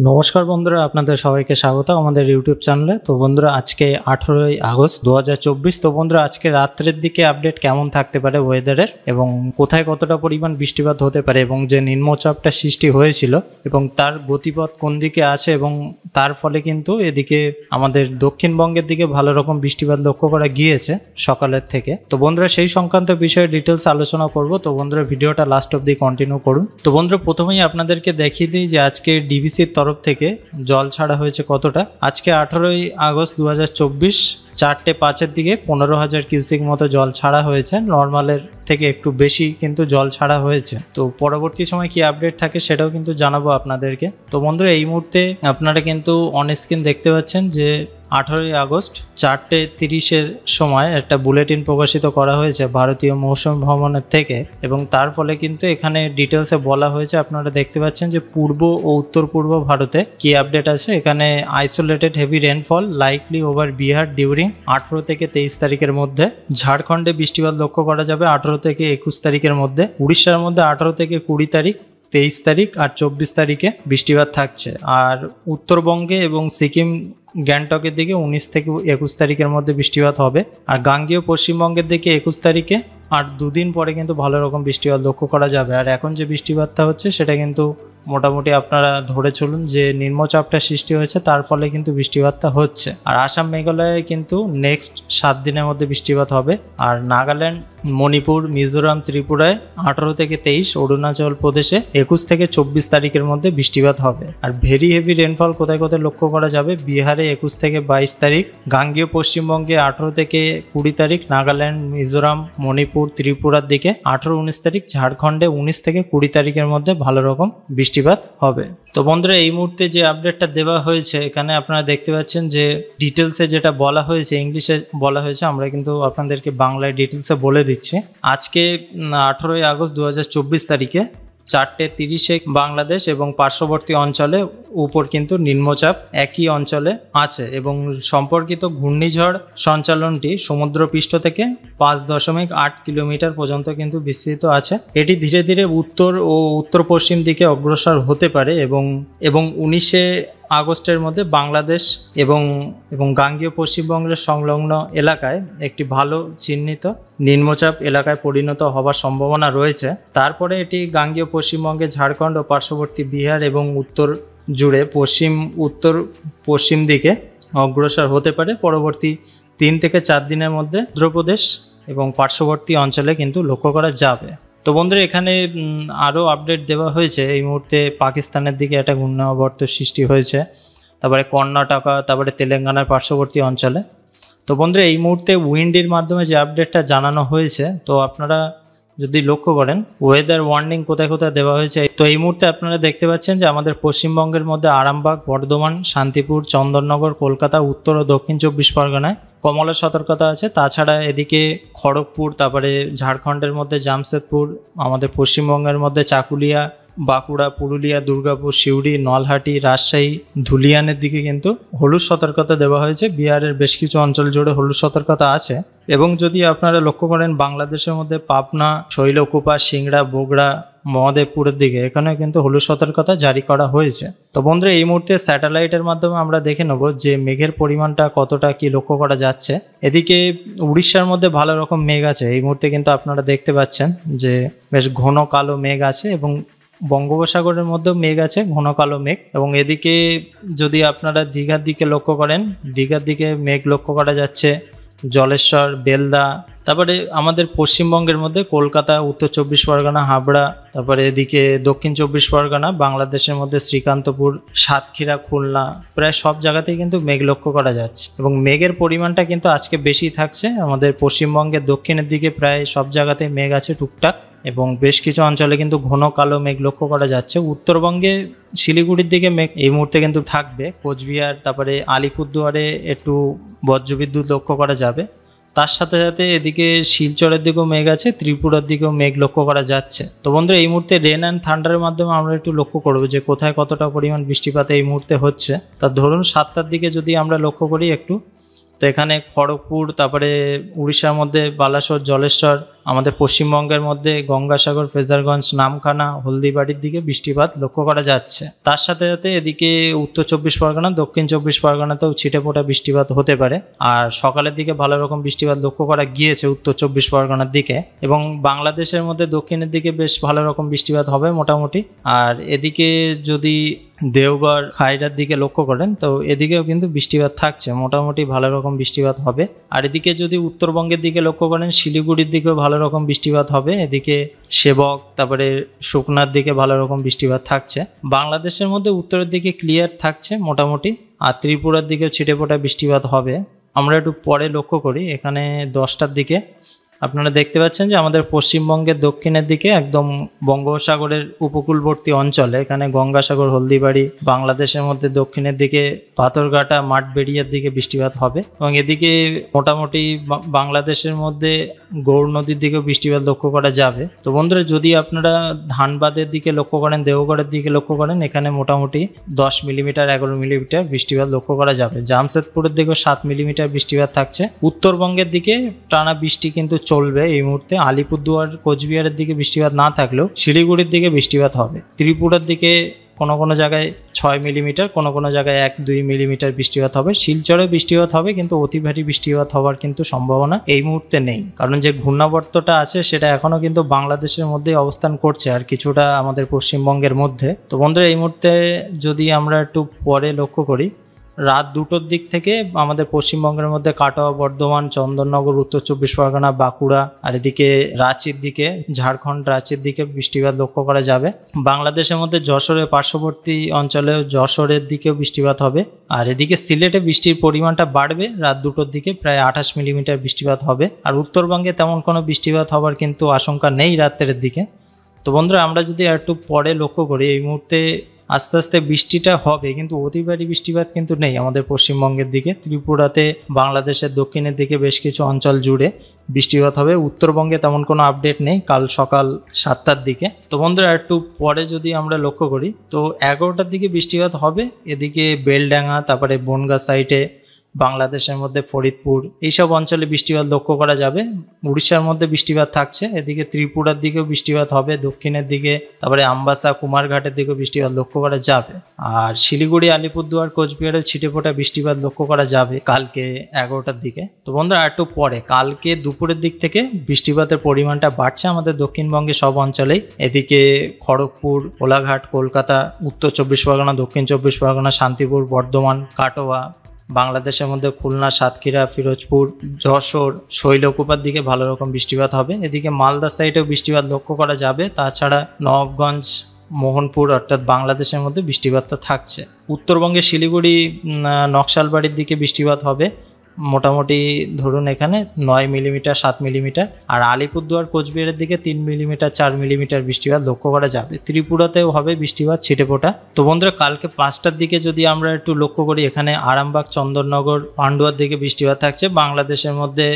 নমস্কার বন্ধুরা, আপনাদের সবাইকে স্বাগত আমাদের ইউটিউব চ্যানেলে। তো বন্ধুরা, আজকে 18ই আগস্ট 2024। তো বন্ধুরা, আজকে রাত্রের দিকে আপডেট কেমন থাকতে পারে ওয়েদারের এবং কোথায় কতটা পরিমাণ বৃষ্টিপাত হতে পারে এবং যে নিম্নচাপটা সৃষ্টি হয়েছিল এবং তার গতিপথ কোন দিকে আছে এবং তার ফলে কিন্তু এদিকে আমাদের দক্ষিণবঙ্গের দিকে ভালো রকম বৃষ্টিপাত লক্ষ্য করা গিয়েছে সকালের থেকে। তো বন্ধুরা, সেই সংক্রান্ত বিষয়ে ডিটেলস আলোচনা করব। তো বন্ধুরা, ভিডিওটা লাস্ট অবধি কন্টিনিউ করুন। তো বন্ধুরা, প্রথমেই আপনাদেরকে দেখিয়ে দিই যে আজকে ডিবিসির তরফ থেকে জল ছাড়া হয়েছে কতটা। আজকে 18ই আগস্ট 2024 4:05 দিকে 15,000 কিউসেক মতো জল ছাড়া হয়েছে। নর্মালের থেকে একটু বেশি কিন্তু জল ছাড়া হয়েছে। তো পরবর্তী সময় কি আপডেট থাকে সেটাও কিন্তু জানাবো আপনাদেরকে। তো বন্ধুরা, এই মুহূর্তে আপনারা কিন্তু অন স্ক্রিন দেখতে পাচ্ছেন যে 18ই আগস্ট 4:30 সময় একটা বুলেটিন প্রকাশিত করা হয়েছে ভারতীয় মৌসুমী ভবনের থেকে এবং তার ফলে কিন্তু এখানে ডিটেলসে বলা হয়েছে। আপনারা দেখতে পাচ্ছেন যে পূর্ব ও উত্তর পূর্ব ভারতে কি আপডেট আছে। এখানে isolated heavy rainfall likely over Bihar during 18 থেকে 23 তারিখের মধ্যে। ঝাড়খণ্ডে বৃষ্টিপাত লক্ষ্য করা যাবে 18 থেকে 21 তারিখের মধ্যে। উড়িষ্যার মধ্যে 18 থেকে 20 তারিখ, 23 তারিখ আর 24 তারিখে বৃষ্টিপাত থাকছে। আর উত্তরবঙ্গে এবং সিকিম গ্যাংটকের দিকে 19 থেকে 21 তারিখের মধ্যে বৃষ্টিপাত হবে। আর গাঙ্গেয় পশ্চিমবঙ্গের দিকে 21 তারিখে। আর দুদিন পরে কিন্তু ভালো রকম বৃষ্টিপাত লক্ষ্য করা যাবে। আর এখন যে বৃষ্টিপাতটা হচ্ছে সেটা কিন্তু মোটামুটি আপনারা ধরে চলুন যে নিম্নচাপটা সৃষ্টি হয়েছে তার ফলে কিন্তু বৃষ্টিপাতটা হচ্ছে। আর আসাম মেঘালয়ে কিন্তু নেক্সট 7 দিনের মধ্যে বৃষ্টিপাত হবে। আর নাগাল্যান্ড, মণিপুর, মিজোরাম, ত্রিপুরায় 18 থেকে 23, অরুণাচল প্রদেশে 21 থেকে 24 তারিখের মধ্যে বৃষ্টিপাত হবে। আর ভেরি হেভি রেনফল কোথায় কোথায় লক্ষ্য করা যাবে। বিহারে 21 থেকে 22 তারিখ, গাঙ্গেয় পশ্চিমবঙ্গে 18 থেকে 20 তারিখ, নাগাল্যান্ড, মিজোরাম, মণিপুর, ত্রিপুরার দিকে 18-19 তারিখ, ঝাড়খণ্ডে 19 থেকে 20 তারিখের মধ্যে ভালো রকম বৃষ্টিপাত হবে। তো বন্ধুরা, এই মুহূর্তে যে আপডেটটা দেওয়া হয়েছে এখানে আপনারা দেখতে পাচ্ছেন যে ডিটেলসে যেটা বলা হয়েছে, ইংলিশে বলা হয়েছে, আমরা কিন্তু আপনাদেরকে বাংলায় ডিটেলসে বলে দিচ্ছি। আজকে 18ই আগস্ট 2024 তারিখে 4:30 বাংলাদেশ এবং পার্শ্ববর্তী অঞ্চলে উপর কিন্তু নিম্নচাপ একই অঞ্চলে আছে এবং সম্পর্কিত ঘূর্ণিঝড় সঞ্চালনটি সমুদ্রপৃষ্ঠ থেকে 5.8 কিলোমিটার পর্যন্ত কিন্তু বিস্তৃত আছে। এটি ধীরে ধীরে উত্তর ও উত্তর পশ্চিম দিকে অগ্রসর হতে পারে এবং 19 আগস্টের মধ্যে বাংলাদেশ এবং গাঙ্গেয় পশ্চিমবঙ্গের সংলগ্ন এলাকায় একটি ভালো চিহ্নিত নিম্নচাপ এলাকায় পরিণত হওয়ার সম্ভাবনা রয়েছে। তারপরে এটি গাঙ্গেয় পশ্চিমবঙ্গে ঝাড়খণ্ড ও পার্শ্ববর্তী বিহার এবং উত্তর জুড়ে উত্তর পশ্চিম দিকে অগ্রসর হতে পারে। পরবর্তী 3 থেকে 4 দিনের মধ্যে অন্ধ্রপ্রদেশ এবং পার্শ্ববর্তী অঞ্চলে কিন্তু লক্ষ্য করা যাবে। তো বন্ধুরা, এখানে আরও আপডেট দেওয়া হয়েছে। এই মুহূর্তে পাকিস্তানের দিকে একটা ঘূর্ণাবর্ত সৃষ্টি হয়েছে, তারপরে কর্ণাটকা, তারপরে তেলেঙ্গানার পার্শ্ববর্তী অঞ্চলে। তো বন্ধুরা, এই মুহূর্তে উইন্ডের মাধ্যমে যে আপডেটটা জানানো হয়েছে, তো আপনারা যদি লক্ষ্য করেন ওয়েদার ওয়ার্নিং কোথায় কোথায় দেওয়া হয়েছে। তো এই মুহূর্তে আপনারা দেখতে পাচ্ছেন যে আমাদের পশ্চিমবঙ্গের মধ্যে আরামবাগ, বর্ধমান, শান্তিপুর, চন্দননগর, কলকাতা, উত্তর ও দক্ষিণ 24 পরগনায় কমলা সতর্কতা আছে। তাছাড়া এদিকে খড়গপুর, তারপরে ঝাড়খণ্ডের মধ্যে জামশেদপুর, আমাদের পশ্চিমবঙ্গের মধ্যে চাকুলিয়া, বাঁকুড়া, পুরুলিয়া, দুর্গাপুর, সিউড়ি, নলহাটি, রাজশাহী, ধুলিয়ানের দিকে কিন্তু হলুদ সতর্কতা দেওয়া হয়েছে। বিহারের বেশ কিছু অঞ্চল জুড়ে হলুদ সতর্কতা আছে। এবং যদি আপনারা লক্ষ্য করেন বাংলাদেশের মধ্যে পাবনা, শৈলকুপা, সিংড়া, বগুড়া, মহাদেবপুরের দিকে এখানেও কিন্তু হলুদ সতর্কতা জারি করা হয়েছে। তো বন্ধুরা, এই মুহূর্তে স্যাটেলাইটের মাধ্যমে আমরা দেখে নেব যে মেঘের পরিমাণটা কতটা কি লক্ষ্য করা যাচ্ছে। এদিকে উড়িষ্যার মধ্যে ভালো রকম মেঘ আছে। এই মুহূর্তে কিন্তু আপনারা দেখতে পাচ্ছেন যে বেশ ঘন কালো মেঘ আছে এবং বঙ্গোপসাগরের মধ্যেও মেঘ আছে, ঘন কালো মেঘ। এবং এদিকে যদি আপনারা দীঘার দিকে লক্ষ্য করেন, দীঘার দিকে মেঘ লক্ষ্য করা যাচ্ছে, জলেশ্বর, বেলদা। তারপরে আমাদের পশ্চিমবঙ্গের মধ্যে কলকাতা, উত্তর 24 পরগনা, হাবড়া, তারপরে এদিকে দক্ষিণ 24 পরগনা, বাংলাদেশের মধ্যে শ্রীকান্তপুর, সাতক্ষীরা, খুলনা, প্রায় সব জায়গাতেই কিন্তু মেঘ লক্ষ্য করা যাচ্ছে এবং মেঘের পরিমাণটা কিন্তু আজকে বেশি থাকছে। আমাদের পশ্চিমবঙ্গের দক্ষিণের দিকে প্রায় সব জায়গাতেই মেঘ আছে টুকটাক এবং বেশ কিছু অঞ্চলে কিন্তু ঘন কালো মেঘ লক্ষ্য করা যাচ্ছে। উত্তরবঙ্গে শিলিগুড়ির দিকে মেঘ এই মুহূর্তে কিন্তু থাকবে। কোচবিহার, তারপরে আলিপুরদুয়ারে একটু বজ্রবিদ্যুৎ লক্ষ্য করা যাবে। তার সাথে সাথে এদিকে শিলচরের দিকেও মেঘ আছে, ত্রিপুরার দিকেও মেঘ লক্ষ্য করা যাচ্ছে। তো বন্ধুরা, এই মুহূর্তে রেন অ্যান্ড থান্ডারের মাধ্যমে আমরা একটু লক্ষ্য করবো যে কোথায় কতটা পরিমাণ বৃষ্টিপাত এই মুহূর্তে হচ্ছে। তা ধরুন 7টার দিকে যদি আমরা লক্ষ্য করি একটু, তো এখানে খড়গপুর, তারপরে উড়িষ্যার মধ্যে বালাসোর, জলেশ্বর, আমাদের পশ্চিমবঙ্গের মধ্যে গঙ্গাসাগর, ফ্রেজারগঞ্জ, নামখানা, হলদিবাড়ির দিকে বৃষ্টিপাত লক্ষ্য করা যাচ্ছে। তার সাথে সাথে এদিকে উত্তর চব্বিশ পরগনা, দক্ষিণ চব্বিশ পরগনাতেও ছিটেফোঁটা বৃষ্টিপাত হতে পারে। আর সকালের দিকে ভালো রকম বৃষ্টিপাত লক্ষ্য করা গিয়েছে উত্তর চব্বিশ পরগনার দিকে, এবং বাংলাদেশের মধ্যে দক্ষিণের দিকে বেশ ভালো রকম বৃষ্টিপাত হবে মোটামুটি। আর এদিকে যদি দেওঘর, খাইড়ার দিকে লক্ষ্য করেন তো এদিকেও কিন্তু বৃষ্টিপাত থাকছে, মোটামুটি ভালো রকম বৃষ্টিপাত হবে। আর এদিকে যদি উত্তরবঙ্গের দিকে লক্ষ্য করেন, শিলিগুড়ির দিকেও ভালো রকম বৃষ্টিপাত হবে। এদিকে সেবক, তারপরে শুকনার দিকে ভালো রকম বৃষ্টিপাত থাকছে। বাংলাদেশের মধ্যে উত্তরের দিকে ক্লিয়ার থাকছে মোটামুটি, আর ত্রিপুরার দিকেও ছিটেফোঁটা বৃষ্টিপাত হবে। আমরা একটু পরে লক্ষ্য করি, এখানে 10টার দিকে আপনারা দেখতে পাচ্ছেন যে আমাদের পশ্চিমবঙ্গের দক্ষিণের দিকে একদম বঙ্গোপসাগরের উপকূলবর্তী অঞ্চলে, এখানে গঙ্গাসাগর, হলদিবাড়ি, বাংলাদেশের মধ্যে দক্ষিণের দিকে পাথরঘাটা, মাঠবেড়িয়ার দিকে বৃষ্টিপাত হবে। এবং এদিকে মোটামুটি বাংলাদেশের মধ্যে গৌর নদীর দিকেও বৃষ্টিপাত লক্ষ্য করা যাবে। তো বন্ধুরা, যদি আপনারা ধানবাদের দিকে লক্ষ্য করেন, দেওঘরের দিকে লক্ষ্য করেন, এখানে মোটামুটি 10 মিলিমিটার, 11 মিলিমিটার বৃষ্টিপাত লক্ষ্য করা যাবে। জামশেদপুরের দিকেও 7 মিলিমিটার বৃষ্টিপাত থাকছে। উত্তরবঙ্গের দিকে টানা বৃষ্টি কিন্তু চলবে এই মুহূর্তে। আলিপুরদুয়ার, কোচবিহারের দিকে বৃষ্টিপাত না থাকলেও শিলিগুড়ির দিকে বৃষ্টিপাত হবে। ত্রিপুরার দিকে কোনো কোনো জায়গায় 6 মিলিমিটার, কোনো কোনো জায়গায় 1-2 মিলিমিটার বৃষ্টিপাত হবে। শিলচরে বৃষ্টিপাত হবে, কিন্তু অতি ভারী বৃষ্টিপাত হওয়ার কিন্তু সম্ভাবনা এই মুহূর্তে নেই, কারণ যে ঘূর্ণাবর্তটা আছে সেটা এখনো কিন্তু বাংলাদেশের মধ্যে অবস্থান করছে আর কিছুটা আমাদের পশ্চিমবঙ্গের মধ্যে। তো বন্ধুরা, এই মুহূর্তে যদি আমরা একটু পরে লক্ষ্য করি, রাত 2টোর দিক থেকে আমাদের পশ্চিমবঙ্গের মধ্যে কাটোয়া, বর্ধমান, চন্দননগর, উত্তর চব্বিশ পরগনা, বাঁকুড়া, আর এদিকে রাঁচির দিকে, ঝাড়খণ্ড রাঁচির দিকে বৃষ্টিপাত লক্ষ্য করা যাবে। বাংলাদেশের মধ্যে যশোরের পার্শ্ববর্তী অঞ্চলে, যশোরের দিকেও বৃষ্টিপাত হবে। আর এদিকে সিলেটে বৃষ্টির পরিমাণটা বাড়বে, রাত 2টোর দিকে প্রায় 28 মিলিমিটার বৃষ্টিপাত হবে। আর উত্তরবঙ্গে তেমন কোনো বৃষ্টিপাত হওয়ার কিন্তু আশঙ্কা নেই রাত্রের দিকে। তো বন্ধুরা, আমরা যদি একটু পরে লক্ষ্য করি, এই মুহূর্তে আস্তে আস্তে বৃষ্টিটা হবে, কিন্তু অতি ভারী বৃষ্টিপাত কিন্তু নেই আমাদের পশ্চিমবঙ্গের দিকে। ত্রিপুরাতে, বাংলাদেশের দক্ষিণের দিকে বেশ কিছু অঞ্চল জুড়ে বৃষ্টিপাত হবে। উত্তরবঙ্গে তেমন কোনো আপডেট নেই কাল সকাল 7টার দিকে। তো বন্ধুরা, একটু পরে যদি আমরা লক্ষ্য করি, তো 11টার দিকে বৃষ্টিপাত হবে। এদিকে বেলডাঙ্গা, তারপরে বনগাঁ সাইডে, বাংলাদেশের মধ্যে ফরিদপুর, এইসব অঞ্চলে বৃষ্টিপাত লক্ষ্য করা যাবে। উড়িষ্যার মধ্যে বৃষ্টিপাত থাকছে। এদিকে ত্রিপুরার দিকেও বৃষ্টিপাত হবে, দক্ষিণের দিকে, তারপরে আমবাসা, কুমারঘাটের দিকেও বৃষ্টিপাত লক্ষ্য করা যাবে। আর শিলিগুড়ি, আলিপুরদুয়ার, কোচবিহারেও ছিটেফোঁটা বৃষ্টিপাত লক্ষ্য করা যাবে কালকে 11টার দিকে। তো বন্ধুরা, একটু পরে কালকে দুপুরের দিক থেকে বৃষ্টিপাতের পরিমাণটা বাড়ছে আমাদের দক্ষিণবঙ্গে সব অঞ্চলেই। এদিকে খড়গপুর, কোলাঘাট, কলকাতা, উত্তর চব্বিশ পরগনা, দক্ষিণ চব্বিশ পরগনা, শান্তিপুর, বর্ধমান, কাটোয়া, বাংলাদেশের মধ্যে খুলনা, সাতক্ষীরা, ফিরোজপুর, যশোর, শৈলকুপার দিকে ভালো রকম বৃষ্টিপাত হবে। এদিকে মালদা সাইডেও বৃষ্টিপাত লক্ষ্য করা যাবে। তাছাড়া নবাবগঞ্জ, মোহনপুর, অর্থাৎ বাংলাদেশের মধ্যে বৃষ্টিপাতটা থাকছে। উত্তরবঙ্গে শিলিগুড়ি, নকশালবাড়ির দিকে বৃষ্টিপাত হবে মোটামুটি, ধরুন এখানে 9 মিলিমিটার, 7 মিলিমিটার। আর আলিপুরদুয়ার, কোচবিহারের দিকে 3 মিলিমিটার, 4 মিলিমিটার বৃষ্টিপাত লক্ষ্য করা যাবে। ত্রিপুরাতেও হবে বৃষ্টিপাত, ছিটেফোঁটা। তো বন্ধুরা, কালকে 5টার দিকে যদি আমরা একটু লক্ষ্য করি, এখানে আরামবাগ, চন্দননগর, পান্ডুয়ার দিকে বৃষ্টিপাত থাকছে। বাংলাদেশের মধ্যে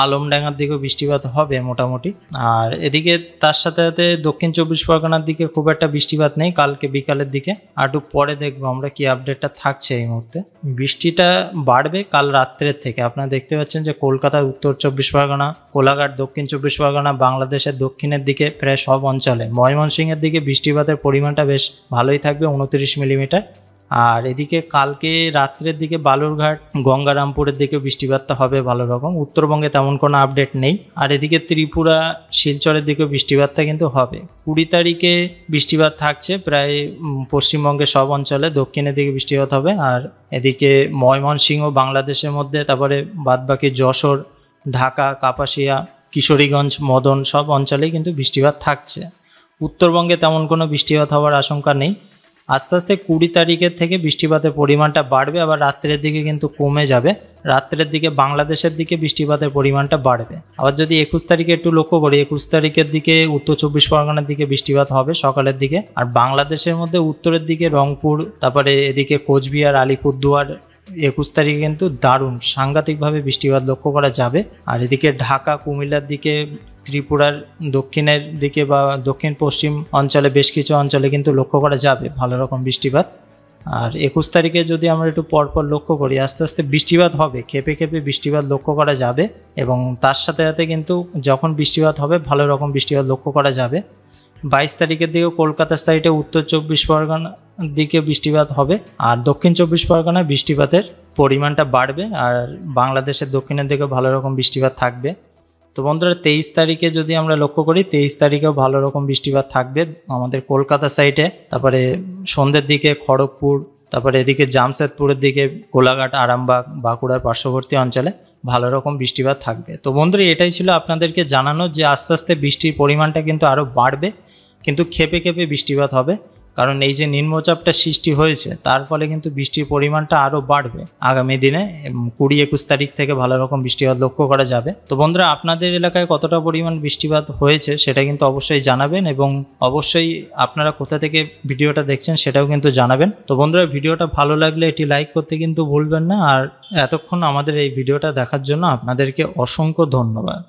আলমডাঙ্গার দিকেও বৃষ্টিপাত হবে মোটামুটি। আর এদিকে তার সাথে সাথে দক্ষিণ চব্বিশ পরগনার দিকে খুব একটা বৃষ্টিপাত নেই কালকে বিকালের দিকে। আর একটু পরে দেখবো আমরা কি আপডেটটা থাকছে। এই মুহূর্তে বৃষ্টিটা বাড়বে কাল রাত্রের থেকে। আপনারা দেখতে পাচ্ছেন যে কলকাতা, উত্তর চব্বিশ পরগনা, কোলাঘাট, দক্ষিণ চব্বিশ পরগনা, বাংলাদেশের দক্ষিণের দিকে প্রায় সব অঞ্চলে, ময়মনসিংহের দিকে বৃষ্টিপাতের পরিমাণটা বেশ ভালোই থাকবে, 29 মিলিমিটার। আর এদিকে কালকে রাত্রের দিকে বালুরঘাট, গঙ্গারামপুরের দিকে বৃষ্টিপাতটা হবে ভালো রকম। উত্তরবঙ্গে তেমন কোনো আপডেট নেই। আর এদিকে ত্রিপুরা, শিলচরের দিকে বৃষ্টিপাতটা কিন্তু হবে। 20 তারিখে বৃষ্টিপাত থাকছে প্রায় পশ্চিমবঙ্গের সব অঞ্চলে, দক্ষিণের দিকে বৃষ্টিপাত হবে। আর এদিকে ময়মনসিংহ, বাংলাদেশের মধ্যে, তারপরে বাদবাকি যশোর, ঢাকা, কাপাসিয়া, কিশোরীগঞ্জ, মদন, সব অঞ্চলেই কিন্তু বৃষ্টিপাত থাকছে। উত্তরবঙ্গে তেমন কোনো বৃষ্টিপাত হওয়ার আশঙ্কা নেই। আস্তে আস্তে 20 তারিখের থেকে বৃষ্টিপাতের পরিমাণটা বাড়বে, আবার রাত্রের দিকে কিন্তু কমে যাবে। রাত্রের দিকে বাংলাদেশের দিকে বৃষ্টিপাতের পরিমাণটা বাড়বে। আবার যদি 21 তারিখে একটু লক্ষ্য করি, 21 তারিখের দিকে উত্তর চব্বিশ পরগনার দিকে বৃষ্টিপাত হবে সকালের দিকে। আর বাংলাদেশের মধ্যে উত্তরের দিকে রংপুর, তারপরে এদিকে কোচবিহার, আলিপুরদুয়ার, 21 তারিখে কিন্তু দারুণ সাংঘাতিকভাবে বৃষ্টিপাত লক্ষ্য করা যাবে। আর এদিকে ঢাকা, কুমিল্লার দিকে, ত্রিপুরার দক্ষিণের দিকে বা দক্ষিণ পশ্চিম অঞ্চলে বেশ কিছু অঞ্চলে কিন্তু লক্ষ্য করা যাবে ভালো রকম বৃষ্টিপাত। আর 21 তারিখে যদি আমরা একটু পরপর লক্ষ্য করি, আস্তে আস্তে বৃষ্টিপাত হবে, খেপে খেপে বৃষ্টিপাত লক্ষ্য করা যাবে এবং তার সাথে সাথে কিন্তু যখন বৃষ্টিপাত হবে ভালো রকম বৃষ্টিপাত লক্ষ্য করা যাবে। 22 তারিখের দিকে কলকাতার সাইডে উত্তর 24 পরগনার দিকে বৃষ্টিপাত হবে, আর দক্ষিণ 24 পরগনায় বৃষ্টিপাতের পরিমাণটা বাড়বে, আর বাংলাদেশের দক্ষিণের দিকে ভালো রকম বৃষ্টিপাত থাকবে। তো বন্ধুরা 23 তারিখে যদি আমরা লক্ষ্য করি, 23 তারিখেও ভালো রকম বৃষ্টিপাত থাকবে আমাদের কলকাতা সাইডে, তারপরে সন্ধ্যের দিকে খড়গপুর, তারপরে এদিকে জামশেদপুরের দিকে কোলাঘাট, আরামবাগ, বাঁকুড়ার পার্শ্ববর্তী অঞ্চলে ভালো রকম বৃষ্টিপাত থাকবে। তো বন্ধুরা এটাই ছিল আপনাদেরকে জানানো যে আস্তে আস্তে বৃষ্টির পরিমাণটা কিন্তু আরও বাড়বে, কিন্তু খেপে খেপে বৃষ্টিপাত হবে, কারণ এই যে নিম্নচাপটা সৃষ্টি হয়েছে তার ফলে কিন্তু বৃষ্টির পরিমাণটা আরও বাড়বে আগামী দিনে। 20-21 তারিখ থেকে ভালো রকম বৃষ্টিপাত লক্ষ্য করা যাবে। তো বন্ধুরা আপনাদের এলাকায় কতটা পরিমাণ বৃষ্টিপাত হয়েছে সেটা কিন্তু অবশ্যই জানাবেন, এবং অবশ্যই আপনারা কোথা থেকে ভিডিওটা দেখছেন সেটাও কিন্তু জানাবেন। তো বন্ধুরা ভিডিওটা ভালো লাগলে এটি লাইক করতে কিন্তু ভুলবেন না, আর এতক্ষণ আমাদের এই ভিডিওটা দেখার জন্য আপনাদেরকে অসংখ্য ধন্যবাদ।